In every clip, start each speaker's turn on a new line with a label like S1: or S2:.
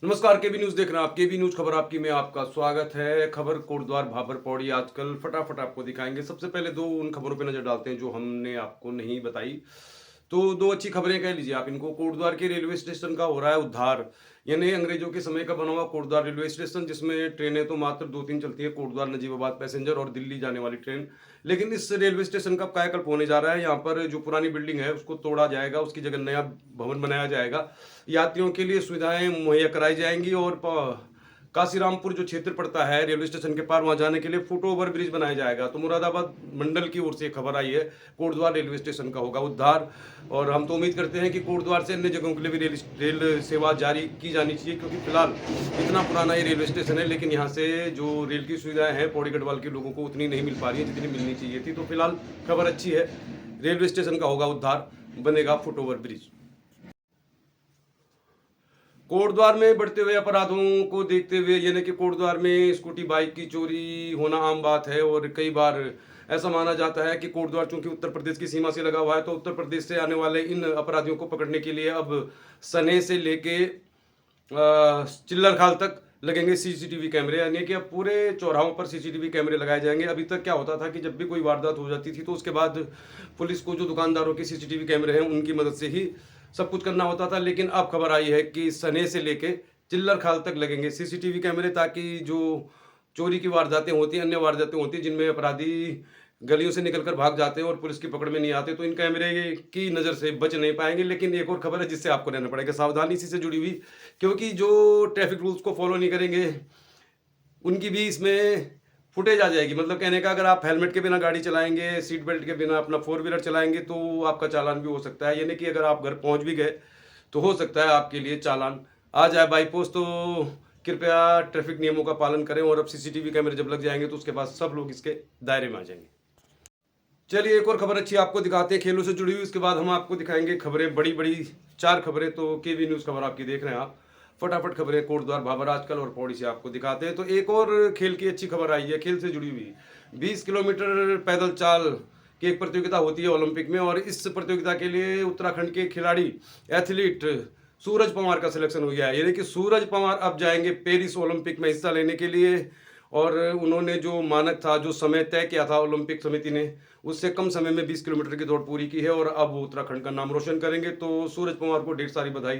S1: नमस्कार, केबी न्यूज देख रहे हैं आप। केबी न्यूज खबर आपकी में आपका स्वागत है। खबर कोटद्वार भाबर पौड़ी आजकल फटाफट आपको दिखाएंगे। सबसे पहले दो उन खबरों पे नजर डालते हैं जो हमने आपको नहीं बताई। तो दो अच्छी खबरें कह लीजिए आप इनको। कोटद्वार के रेलवे स्टेशन का हो रहा है उद्धार। यानी अंग्रेजों के समय का बना हुआ कोटद्वार रेलवे स्टेशन, जिसमें ट्रेनें तो मात्र दो तीन चलती है, कोटद्वार नजीबाबाद पैसेंजर और दिल्ली जाने वाली ट्रेन। लेकिन इस रेलवे स्टेशन का कायाकल्प होने जा रहा है। यहाँ पर जो पुरानी बिल्डिंग है उसको तोड़ा जाएगा, उसकी जगह नया भवन बनाया जाएगा। यात्रियों के लिए सुविधाएं मुहैया कराई जाएंगी और काशीरामपुर जो क्षेत्र पड़ता है रेलवे स्टेशन के पार, वहां जाने के लिए फुट ओवर ब्रिज बनाया जाएगा। तो मुरादाबाद मंडल की ओर से खबर आई है, कोटद्वार रेलवे स्टेशन का होगा उद्धार। और हम तो उम्मीद करते हैं कि कोटद्वार से अन्य जगहों के लिए भी रेल सेवा जारी की जानी चाहिए, क्योंकि फिलहाल इतना पुराना ये रेलवे स्टेशन है, लेकिन यहाँ से जो रेल की सुविधाएं हैं पौड़ी गढ़वाल के लोगों को उतनी नहीं मिल पा रही है जितनी मिलनी चाहिए थी। तो फिलहाल खबर अच्छी है, रेलवे स्टेशन का होगा उद्धार, बनेगा फुट ओवर ब्रिज। कोटद्वार में बढ़ते हुए अपराधों को देखते हुए, यानी कि कोटद्वार में स्कूटी बाइक की चोरी होना आम बात है। और कई बार ऐसा माना जाता है कि कोटद्वार चूंकि उत्तर प्रदेश की सीमा से लगा हुआ है, तो उत्तर प्रदेश से आने वाले इन अपराधियों को पकड़ने के लिए अब सने से लेके चिल्लर खाल तक लगेंगे सीसीटीवी कैमरे। यानी कि अब पूरे चौराहों पर सीसीटीवी कैमरे लगाए जाएंगे। अभी तक क्या होता था कि जब भी कोई वारदात हो जाती थी तो उसके बाद पुलिस को जो दुकानदारों के सीसीटीवी कैमरे हैं उनकी मदद से ही सब कुछ करना होता था। लेकिन अब खबर आई है कि सने से लेके चिल्लर खाल तक लगेंगे सीसीटीवी कैमरे, ताकि जो चोरी की वारदातें होती हैं, अन्य वारदातें होती हैं जिनमें अपराधी गलियों से निकलकर भाग जाते हैं और पुलिस की पकड़ में नहीं आते, तो इन कैमरे की नज़र से बच नहीं पाएंगे। लेकिन एक और खबर है जिससे आपको रहना पड़ेगा सावधानी, इसी से जुड़ी हुई, क्योंकि जो ट्रैफिक रूल्स को फॉलो नहीं करेंगे उनकी भी इसमें फुटेज आ जाएगी। मतलब कहने का, अगर आप हेलमेट के बिना गाड़ी चलाएंगे, सीट बेल्ट के बिना अपना फोर व्हीलर चलाएंगे, तो आपका चालान भी हो सकता है। यानी कि अगर आप घर पहुंच भी गए तो हो सकता है आपके लिए चालान आ जाए बाई पोस्ट। तो कृपया ट्रैफिक नियमों का पालन करें। और अब सीसीटीवी कैमरे जब लग जाएंगे तो उसके बाद सब लोग इसके दायरे में आ जाएंगे। चलिए एक और खबर अच्छी आपको दिखाते हैं खेलों से जुड़ी हुई। उसके बाद हम आपको दिखाएंगे खबरें, बड़ी बड़ी चार खबरें। तो केवी न्यूज़ खबर आपकी देख रहे हैं आप। फटाफट खबरें कोटद्वार भाबर आजकल और पौड़ी से आपको दिखाते हैं। तो एक और खेल की अच्छी खबर आई है, खेल से जुड़ी हुई। 20 किलोमीटर पैदल चाल की एक प्रतियोगिता होती है ओलंपिक में, और इस प्रतियोगिता के लिए उत्तराखंड के खिलाड़ी एथलीट सूरज पवार का सिलेक्शन हो गया है। यानी कि सूरज पवार अब जाएंगे पेरिस ओलंपिक में हिस्सा लेने के लिए। और उन्होंने जो मानक था, जो समय तय किया था ओलंपिक समिति ने, उससे कम समय में 20 किलोमीटर की दौड़ पूरी की है और अब वो उत्तराखंड का नाम रोशन करेंगे। तो सूरज पवार को ढेर सारी बधाई,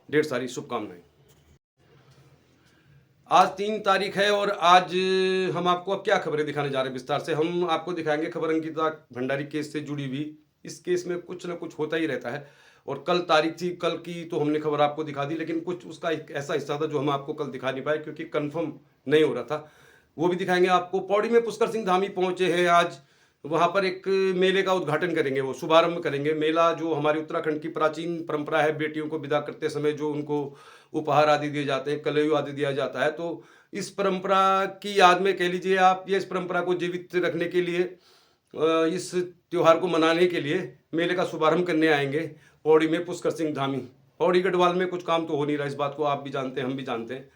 S1: ढेर सारी शुभकामनाएं। आज 3 तारीख है और आज हम आपको अब क्या खबरें दिखाने जा रहे हैं विस्तार से। हम आपको दिखाएंगे खबर अंकिता भंडारी केस से जुड़ी हुई। इस केस में कुछ ना कुछ होता ही रहता है, और कल तारीख थी, कल की तो हमने खबर आपको दिखा दी, लेकिन कुछ उसका एक ऐसा हिस्सा था जो हम आपको कल दिखा नहीं पाए क्योंकि कंफर्म नहीं हो रहा था। वो भी दिखाएंगे आपको। पौड़ी में पुष्कर सिंह धामी पहुंचे हैं आज। वहां पर एक मेले का उद्घाटन करेंगे, वो शुभारंभ करेंगे। मेला जो हमारे उत्तराखंड की प्राचीन परंपरा है, बेटियों को विदा करते समय जो उनको उपहार आदि दिए जाते हैं, कलयु आदि दिया जाता है, तो इस परंपरा की याद में कह लीजिए आप, ये इस परंपरा को जीवित रखने के लिए, इस त्योहार को मनाने के लिए मेले का शुभारंभ करने आएंगे पौड़ी में पुष्कर सिंह धामी। पौड़ी गढ़वाल में कुछ काम तो हो नहीं रहा, इस बात को आप भी जानते हैं, हम भी जानते हैं।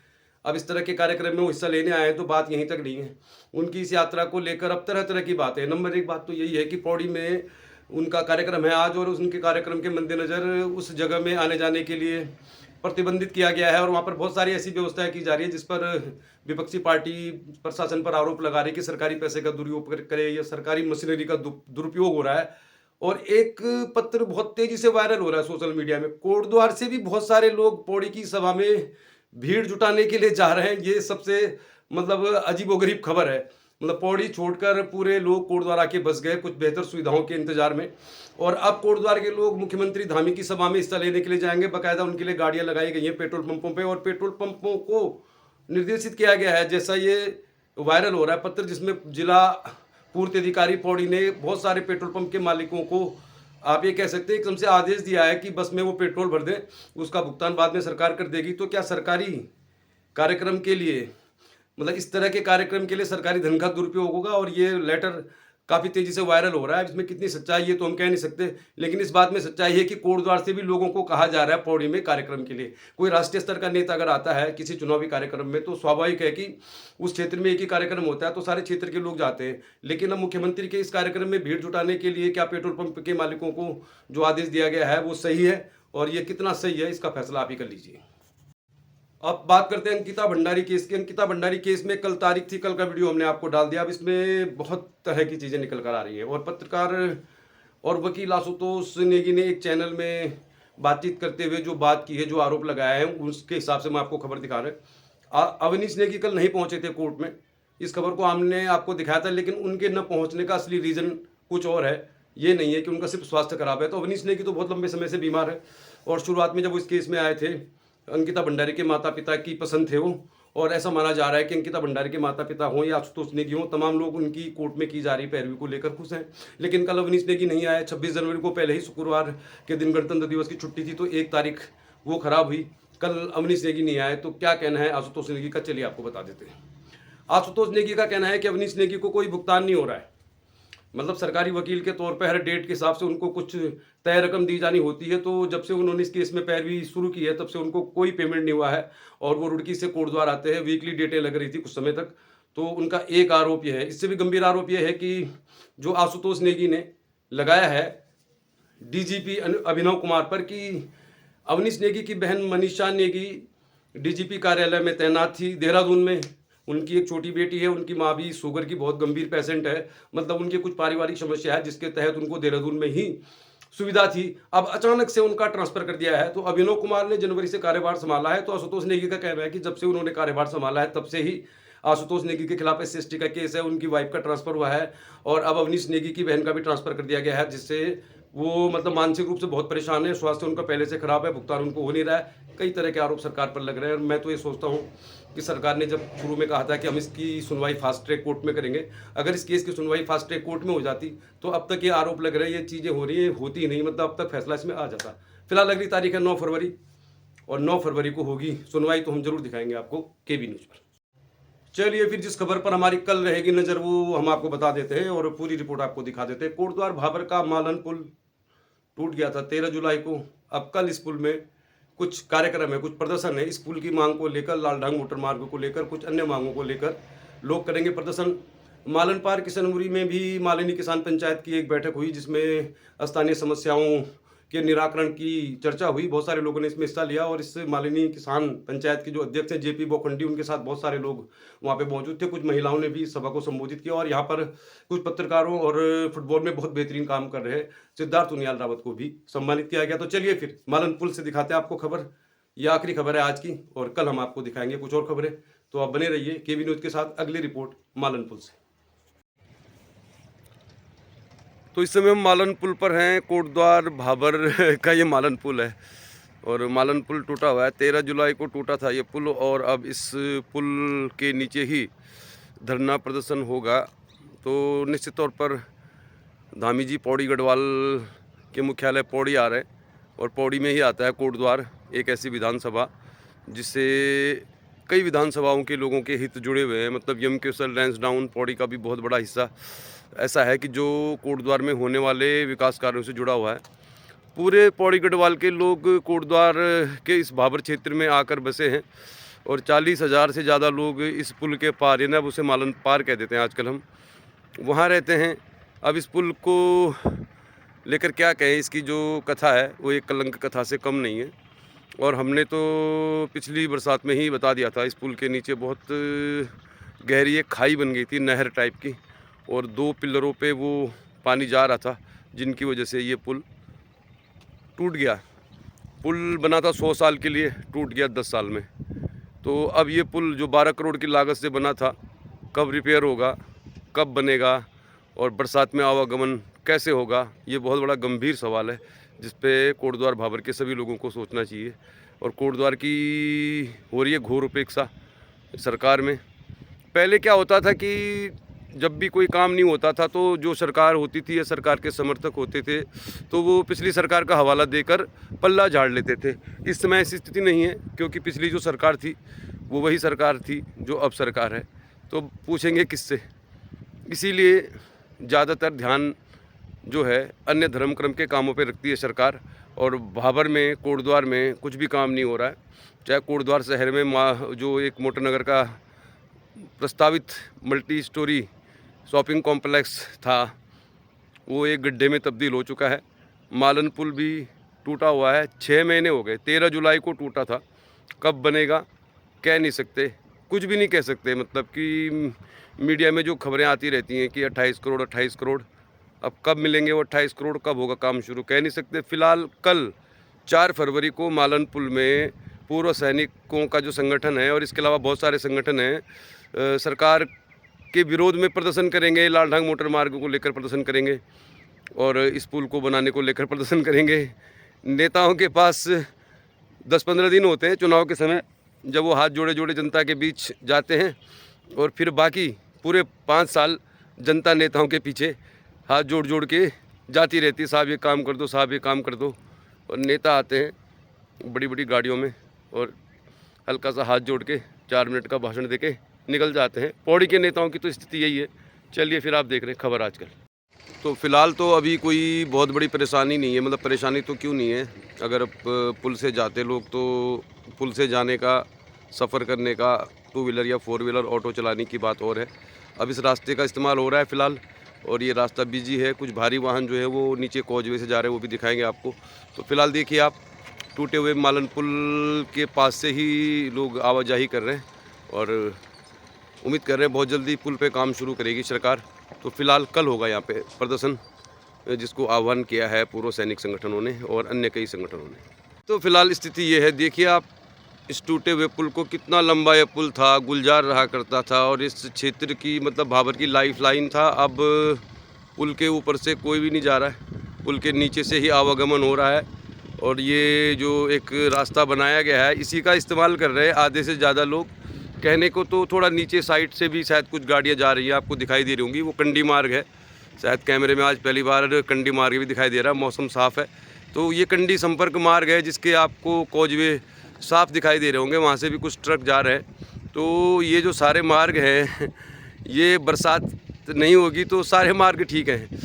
S1: अब इस तरह के कार्यक्रम में वो हिस्सा लेने आए हैं तो बात यहीं तक नहीं है। उनकी इस यात्रा को लेकर अब तरह तरह की बातें हैं। नंबर एक बात तो यही है कि पौड़ी में उनका कार्यक्रम है आज, और उनके कार्यक्रम के मद्देनज़र उस जगह में आने जाने के लिए प्रतिबंधित किया गया है। और वहाँ पर बहुत सारी ऐसी व्यवस्थाएं की जा रही है जिस पर विपक्षी पार्टी प्रशासन पर आरोप लगा रही है कि सरकारी पैसे का दुरुपयोग करे या सरकारी मशीनरी का दुरुपयोग हो रहा है। और एक पत्र बहुत तेजी से वायरल हो रहा है सोशल मीडिया में। कोटद्वार से भी बहुत सारे लोग पौड़ी की सभा में भीड़ जुटाने के लिए जा रहे हैं। ये सबसे मतलब अजीबोगरीब खबर है। मतलब पौड़ी छोड़कर पूरे लोग कोटद्वार आके बस गए कुछ बेहतर सुविधाओं के इंतजार में। और अब कोटद्वार के लोग मुख्यमंत्री धामी की सभा में हिस्सा लेने के लिए जाएंगे। बाकायदा उनके लिए गाड़ियां लगाई गई हैं पेट्रोल पंपों पे, और पेट्रोल पंपों को निर्देशित किया गया है, जैसा ये वायरल हो रहा है पत्र, जिसमें जिला पूर्ति अधिकारी पौड़ी ने बहुत सारे पेट्रोल पंप के मालिकों को, आप ये कह सकते हैं एकदम से आदेश दिया है कि बस में वो पेट्रोल भर दें, उसका भुगतान बाद में सरकार कर देगी। तो क्या सरकारी कार्यक्रम के लिए, मतलब इस तरह के कार्यक्रम के लिए सरकारी धन का दुरुपयोग होगा? और ये लेटर काफ़ी तेज़ी से वायरल हो रहा है। इसमें कितनी सच्चाई है तो हम कह नहीं सकते, लेकिन इस बात में सच्चाई है कि कोटद्वार से भी लोगों को कहा जा रहा है पौड़ी में कार्यक्रम के लिए। कोई राष्ट्रीय स्तर का नेता अगर आता है किसी चुनावी कार्यक्रम में तो स्वाभाविक है कि उस क्षेत्र में एक ही कार्यक्रम होता है तो सारे क्षेत्र के लोग जाते हैं। लेकिन अब मुख्यमंत्री के इस कार्यक्रम में भीड़ जुटाने के लिए क्या पेट्रोल पंप के मालिकों को जो आदेश दिया गया है वो सही है, और ये कितना सही है इसका फैसला आप ही कर लीजिए। अब बात करते हैं अंकिता भंडारी केस की। अंकिता भंडारी केस में कल तारीख थी, कल का वीडियो हमने आपको डाल दिया। अब इसमें बहुत तरह की चीज़ें निकल कर आ रही हैं और पत्रकार और वकील आशुतोष नेगी ने एक चैनल में बातचीत करते हुए जो बात की है, जो आरोप लगाया है, उसके हिसाब से मैं आपको खबर दिखा रहा हूँ। अवनीश नेगी कल नहीं पहुंचे थे कोर्ट में। इस खबर को हमने आपको दिखाया था, लेकिन उनके न पहुंचने का असली रीज़न कुछ और है। ये नहीं है कि उनका सिर्फ स्वास्थ्य खराब है। तो अवनीश नेगी तो बहुत लंबे समय से बीमार है और शुरुआत में जब वो इस केस में आए थे, अंकिता भंडारी के माता पिता की पसंद थे वो, और ऐसा माना जा रहा है कि अंकिता भंडारी के माता पिता हों या आशुतोष नेगी हों, तमाम लोग उनकी कोर्ट में की जा रही पैरवी को लेकर खुश हैं। लेकिन कल अवनीश नेगी नहीं आए। 26 जनवरी को पहले ही शुक्रवार के दिन गणतंत्र दिवस की छुट्टी थी, तो 1 तारीख वो खराब हुई। कल अवनीश नेगी नहीं आए, तो क्या कहना है आशुतोष नेगी का, चलिए आपको बता देते हैं। आशुतोष नेगी का कहना है कि अवनीश नेगी को कोई भुगतान नहीं हो रहा है। मतलब सरकारी वकील के तौर पर हर डेट के हिसाब से उनको कुछ तय रकम दी जानी होती है। तो जब से उन्होंने इस केस में पैरवी शुरू की है, तब से उनको कोई पेमेंट नहीं हुआ है और वो रुड़की से कोटद्वार आते हैं। वीकली डेटें लग रही थी कुछ समय तक। तो उनका एक आरोप यह है, इससे भी गंभीर आरोप यह है कि जो आशुतोष नेगी ने लगाया है डीजीपी अभिनव कुमार पर, कि अवनीश नेगी की बहन मनीषा नेगी डीजीपी कार्यालय में तैनात थी देहरादून में। उनकी एक छोटी बेटी है, उनकी माँ भी शुगर की बहुत गंभीर पेशेंट है। मतलब उनकी कुछ पारिवारिक समस्या है जिसके तहत उनको देहरादून में ही सुविधा थी। अब अचानक से उनका ट्रांसफर कर दिया है। तो अभिनव कुमार ने जनवरी से कार्यभार संभाला है। तो आशुतोष नेगी का कहना है कि जब से उन्होंने कार्यभार संभाला है, तब से ही आशुतोष नेगी के खिलाफ SC का केस है। उनकी वाइफ का ट्रांसफर हुआ है और अब अवनीश नेगी की बहन का भी ट्रांसफर कर दिया गया है, जिससे वो मतलब मानसिक रूप से बहुत परेशान है। स्वास्थ्य उनका पहले से खराब है, भुगतान उनको हो नहीं रहा है। कई तरह के आरोप सरकार पर लग रहे हैं और मैं तो ये सोचता हूँ कि सरकार ने जब शुरू में कहा था कि हम इसकी सुनवाई फास्ट ट्रैक कोर्ट में करेंगे, अगर इस केस की सुनवाई फास्ट ट्रैक कोर्ट में हो जाती तो अब तक ये आरोप लग रहे हैं, ये चीज़ें हो रही है, होती नहीं, मतलब अब तक फैसला इसमें आ जाता। फिलहाल अगली तारीख है 9 फरवरी और 9 फरवरी को होगी सुनवाई, तो हम जरूर दिखाएंगे आपको KB न्यूज़ पर। चलिए फिर जिस खबर पर हमारी कल रहेगी नज़र वो हम आपको बता देते हैं और पूरी रिपोर्ट आपको दिखा देते हैं। कोटद्वार भाबर का मालन पुल टूट गया था 13 जुलाई को। अब कल इस पुल में कुछ कार्यक्रम है, कुछ प्रदर्शन है। इस पुल की मांग को लेकर, लालढांग मोटर मार्ग को लेकर, कुछ अन्य मांगों को लेकर लोग करेंगे प्रदर्शन। मालन पार किशनपुरी में भी मालिनी किसान पंचायत की एक बैठक हुई, जिसमें स्थानीय समस्याओं के निराकरण की चर्चा हुई। बहुत सारे लोगों ने इसमें हिस्सा लिया और इस मालिनी किसान पंचायत के जो अध्यक्ष हैं JP बोखंडी, उनके साथ बहुत सारे लोग वहाँ पे मौजूद थे। कुछ महिलाओं ने भी सभा को संबोधित किया और यहाँ पर कुछ पत्रकारों और फुटबॉल में बहुत बेहतरीन काम कर रहे सिद्धार्थ उनियाल रावत को भी सम्मानित किया गया। तो चलिए फिर मालन पुल से दिखाते हैं आपको खबर। ये आखिरी खबर है आज की और कल हम आपको दिखाएंगे कुछ और खबरें। तो आप बने रहिए KB न्यूज़ के साथ। अगली रिपोर्ट मालन पुल से। तो इस समय हम मालन पुल पर हैं। कोटद्वार भाबर का ये मालन पुल है और मालन पुल टूटा हुआ है। 13 जुलाई को टूटा था ये पुल और अब इस पुल के नीचे ही धरना प्रदर्शन होगा। तो निश्चित तौर पर धामी जी पौड़ी गढ़वाल के मुख्यालय पौड़ी आ रहे हैं और पौड़ी में ही आता है कोटद्वार, एक ऐसी विधानसभा जिससे कई विधानसभाओं के लोगों के हित जुड़े हुए हैं। मतलब यमकेश्वर, लैंसडाउन, पौड़ी का भी बहुत बड़ा हिस्सा ऐसा है कि जो कोटद्वार में होने वाले विकास कार्यों से जुड़ा हुआ है। पूरे पौड़ी गढ़वाल के लोग कोटद्वार के इस भाबर क्षेत्र में आकर बसे हैं और 40,000 से ज़्यादा लोग इस पुल के पार, यानी अब उसे मालन पार कह देते हैं आजकल हम, वहाँ रहते हैं। अब इस पुल को लेकर क्या कहें, इसकी जो कथा है वो एक कलंक कथा से कम नहीं है। और हमने तो पिछली बरसात में ही बता दिया था, इस पुल के नीचे बहुत गहरी एक खाई बन गई थी, नहर टाइप की, और 2 पिलरों पे वो पानी जा रहा था, जिनकी वजह से ये पुल टूट गया। पुल बना था 100 साल के लिए, टूट गया 10 साल में। तो अब ये पुल जो 12 करोड़ की लागत से बना था, कब रिपेयर होगा, कब बनेगा और बरसात में आवागमन कैसे होगा, ये बहुत बड़ा गंभीर सवाल है, जिस पे कोटद्वार भाबर के सभी लोगों को सोचना चाहिए। और कोटद्वार की हो रही है घोर उपेक्षा सरकार में। पहले क्या होता था कि जब भी कोई काम नहीं होता था तो जो सरकार होती थी या सरकार के समर्थक होते थे तो वो पिछली सरकार का हवाला देकर पल्ला झाड़ लेते थे। इस समय ऐसी स्थिति नहीं है, क्योंकि पिछली जो सरकार थी वो वही सरकार थी जो अब सरकार है। तो पूछेंगे किससे? इसीलिए ज़्यादातर ध्यान जो है अन्य धर्म क्रम के कामों पे रखती है सरकार। और भाबर में, कोटद्वार में कुछ भी काम नहीं हो रहा है। चाहे कोटद्वार शहर में जो एक मोटर नगर का प्रस्तावित मल्टी स्टोरी शॉपिंग कॉम्प्लेक्स था, वो एक गड्ढे में तब्दील हो चुका है। मालन पुल भी टूटा हुआ है, 6 महीने हो गए, 13 जुलाई को टूटा था। कब बनेगा कह नहीं सकते, कुछ भी नहीं कह सकते। मतलब कि मीडिया में जो खबरें आती रहती हैं कि 28 करोड़ 28 करोड़, अब कब मिलेंगे वो 28 करोड़, कब होगा काम शुरू, कह नहीं सकते। फिलहाल कल 4 फरवरी को मालन पुल में पूर्व सैनिकों का जो संगठन है और इसके अलावा बहुत सारे संगठन हैं, सरकार के विरोध में प्रदर्शन करेंगे। लालढांग मोटर मार्ग को लेकर प्रदर्शन करेंगे और इस पुल को बनाने को लेकर प्रदर्शन करेंगे। नेताओं के पास 10-15 दिन होते हैं चुनाव के समय, जब वो हाथ जोड़े जोड़े जनता के बीच जाते हैं और फिर बाकी पूरे 5 साल जनता नेताओं के पीछे हाथ जोड़ जोड़ के जाती रहती है, साहब ये काम कर दो, साहब ये काम कर दो। और नेता आते हैं बड़ी बड़ी गाड़ियों में और हल्का सा हाथ जोड़ के 4 मिनट का भाषण दे के निकल जाते हैं। पौड़ी के नेताओं की तो स्थिति यही है। चलिए फिर आप देख रहे हैं खबर आजकल। तो फिलहाल तो अभी कोई बहुत बड़ी परेशानी नहीं है। मतलब परेशानी तो क्यों नहीं है, अगर पुल से जाते लोग तो पुल से जाने का, सफ़र करने का 2 व्हीलर या 4 व्हीलर ऑटो चलाने की बात और है। अब इस रास्ते का इस्तेमाल हो रहा है फ़िलहाल और ये रास्ता बिजी है। कुछ भारी वाहन जो है वो नीचे कॉजवे से जा रहे हैं, वो भी दिखाएंगे आपको। तो फिलहाल देखिए आप, टूटे हुए मालन पुल के पास से ही लोग आवाजाही कर रहे हैं और उम्मीद कर रहे हैं बहुत जल्दी पुल पे काम शुरू करेगी सरकार। तो फिलहाल कल होगा यहाँ पे प्रदर्शन, जिसको आह्वान किया है पूर्व सैनिक संगठनों ने और अन्य कई संगठनों ने। तो फिलहाल स्थिति ये है, देखिए आप इस टूटे हुए पुल को, कितना लंबा यह पुल था, गुलजार रहा करता था और इस क्षेत्र की, मतलब भाबर की लाइफ लाइन था। अब पुल के ऊपर से कोई भी नहीं जा रहा है, पुल के नीचे से ही आवागमन हो रहा है और ये जो एक रास्ता बनाया गया है इसी का इस्तेमाल कर रहे हैं आधे से ज़्यादा लोग। कहने को तो थोड़ा नीचे साइड से भी शायद कुछ गाड़ियाँ जा रही हैं, आपको दिखाई दे रही होंगी, वो कंडी मार्ग है। शायद कैमरे में आज पहली बार कंडी मार्ग भी दिखाई दे रहा है, मौसम साफ़ है। तो ये कंडी संपर्क मार्ग है जिसके आपको कॉजवे साफ दिखाई दे रहे होंगे, वहाँ से भी कुछ ट्रक जा रहे हैं। तो ये जो सारे मार्ग हैं ये बरसात नहीं होगी तो सारे मार्ग ठीक हैं।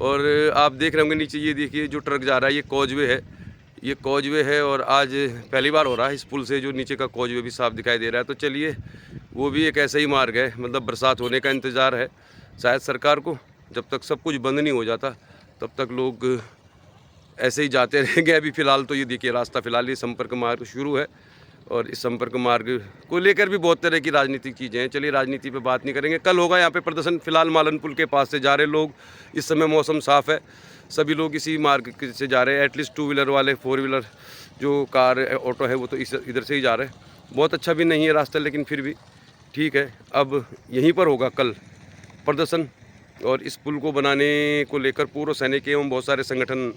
S1: और आप देख रहे होंगे नीचे, ये देखिए जो ट्रक जा रहा है ये कॉजवे है, ये कॉजवे है और आज पहली बार हो रहा है इस पुल से जो नीचे का कॉजवे भी साफ दिखाई दे रहा है। तो चलिए वो भी एक ऐसा ही मार्ग है, मतलब बरसात होने का इंतज़ार है शायद सरकार को। जब तक सब कुछ बंद नहीं हो जाता तब तक लोग ऐसे ही जाते रहेंगे। अभी फ़िलहाल तो ये देखिए रास्ता, फ़िलहाल ये संपर्क मार्ग शुरू है और इस संपर्क मार्ग को लेकर भी बहुत तरह की राजनीतिक चीज़ें हैं। चलिए राजनीति पे बात नहीं करेंगे, कल होगा यहाँ पे प्रदर्शन। फ़िलहाल मालन पुल के पास से जा रहे लोग, इस समय मौसम साफ़ है, सभी लोग इसी मार्ग से जा रहे हैं। एटलीस्ट 2 व्हीलर वाले, 4 व्हीलर जो कार ऑटो है वो तो इधर से ही जा रहे हैं। बहुत अच्छा भी नहीं है रास्ता लेकिन फिर भी ठीक है। अब यहीं पर होगा कल प्रदर्शन और इस पुल को बनाने को लेकर पूर्व सैनिक एवं बहुत सारे संगठन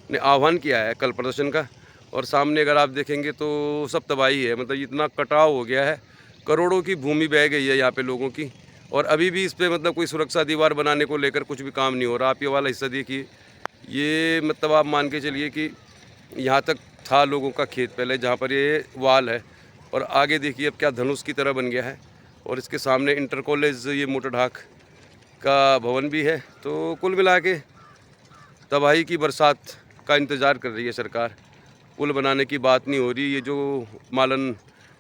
S1: ने आह्वान किया है कल प्रदर्शन का। और सामने अगर आप देखेंगे तो सब तबाही है, मतलब इतना कटाव हो गया है, करोड़ों की भूमि बह गई है यहाँ पे लोगों की। और अभी भी इस पे मतलब कोई सुरक्षा दीवार बनाने को लेकर कुछ भी काम नहीं हो रहा। आप ये वाला हिस्सा देखिए, ये मतलब आप मान के चलिए कि यहाँ तक था लोगों का खेत पहले, जहाँ पर ये वाल है, और आगे देखिए अब क्या धनुष की तरह बन गया है। और इसके सामने इंटर कॉलेज ये मोटर ढाक का भवन भी है। तो कुल मिला के तबाही की बरसात का इंतज़ार कर रही है सरकार। पुल बनाने की बात नहीं हो रही, ये जो मालन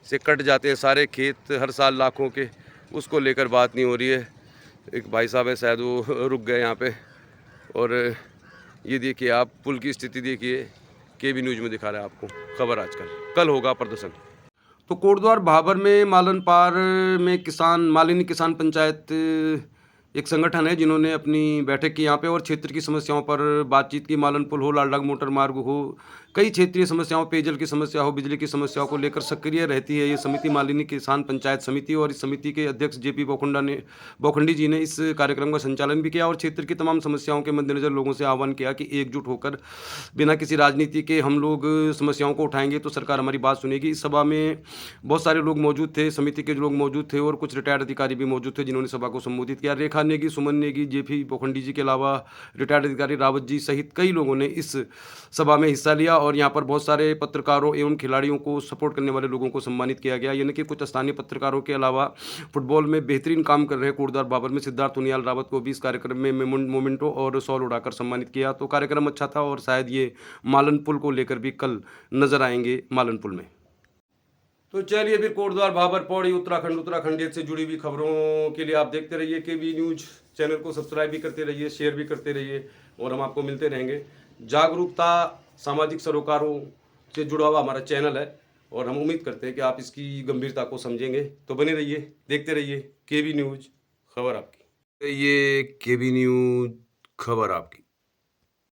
S1: से कट जाते हैं सारे खेत हर साल लाखों के, उसको लेकर बात नहीं हो रही है। एक भाई साहब है शायद वो रुक गए यहाँ पे। और ये देखिए आप पुल की स्थिति देखिए, केबी न्यूज़ में दिखा रहा है आपको खबर आजकल। कल होगा प्रदर्शन। तो कोटद्वार भाबर में मालन पार में मालिनी किसान पंचायत एक संगठन है जिन्होंने अपनी बैठक की यहाँ पे और क्षेत्र की समस्याओं पर बातचीत की। मालन पुल हो, लालढांग मोटर मार्ग हो, कई क्षेत्रीय समस्याओं, पेयजल की समस्या हो, बिजली की समस्याओं को लेकर सक्रिय रहती है ये समिति, मालिनी किसान पंचायत समिति। और इस समिति के अध्यक्ष जेपी बोखंडी जी ने इस कार्यक्रम का संचालन भी किया और क्षेत्र की तमाम समस्याओं के मद्देनजर लोगों से आह्वान किया कि एकजुट होकर बिना किसी राजनीति के हम लोग समस्याओं को उठाएंगे तो सरकार हमारी बात सुनेगी। इस सभा में बहुत सारे लोग मौजूद थे, समिति के जो लोग मौजूद थे और कुछ रिटायर्ड अधिकारी भी मौजूद थे जिन्होंने सभा को संबोधित किया। रेखा नेगी, सुमन नेगी, जेपी बोखंडी जी के अलावा रिटायर्ड अधिकारी रावत जी सहित कई लोगों ने इस सभा में हिस्सा लिया और यहाँ पर बहुत सारे पत्रकारों एवं खिलाड़ियों को सपोर्ट करने वाले लोगों को सम्मानित किया गया। यानी कि कुछ स्थानीय पत्रकारों के अलावा फुटबॉल में बेहतरीन काम कर रहे कोटद्वार भाबर में सिद्धार्थ उनियाल रावत को भी इस कार्यक्रम में मोमेंटो और शॉल उड़ाकर सम्मानित किया। तो कार्यक्रम अच्छा था और शायद ये मालन पुल को लेकर भी कल नजर आएंगे मालन पुल में। तो चलिए फिर कोटद्वार भाबर पौड़ी उत्तराखंड से जुड़ी हुई खबरों के लिए आप देखते रहिए केबी न्यूज़। चैनल को सब्सक्राइब भी करते रहिए, शेयर भी करते रहिए और हम आपको मिलते रहेंगे। जागरूकता, सामाजिक सरोकारों से जुड़ा हुआ हमारा चैनल है और हम उम्मीद करते हैं कि आप इसकी गंभीरता को समझेंगे। तो बने रहिए, देखते रहिए केबी न्यूज़, खबर आपकी। ये केबी न्यूज़, खबर आपकी।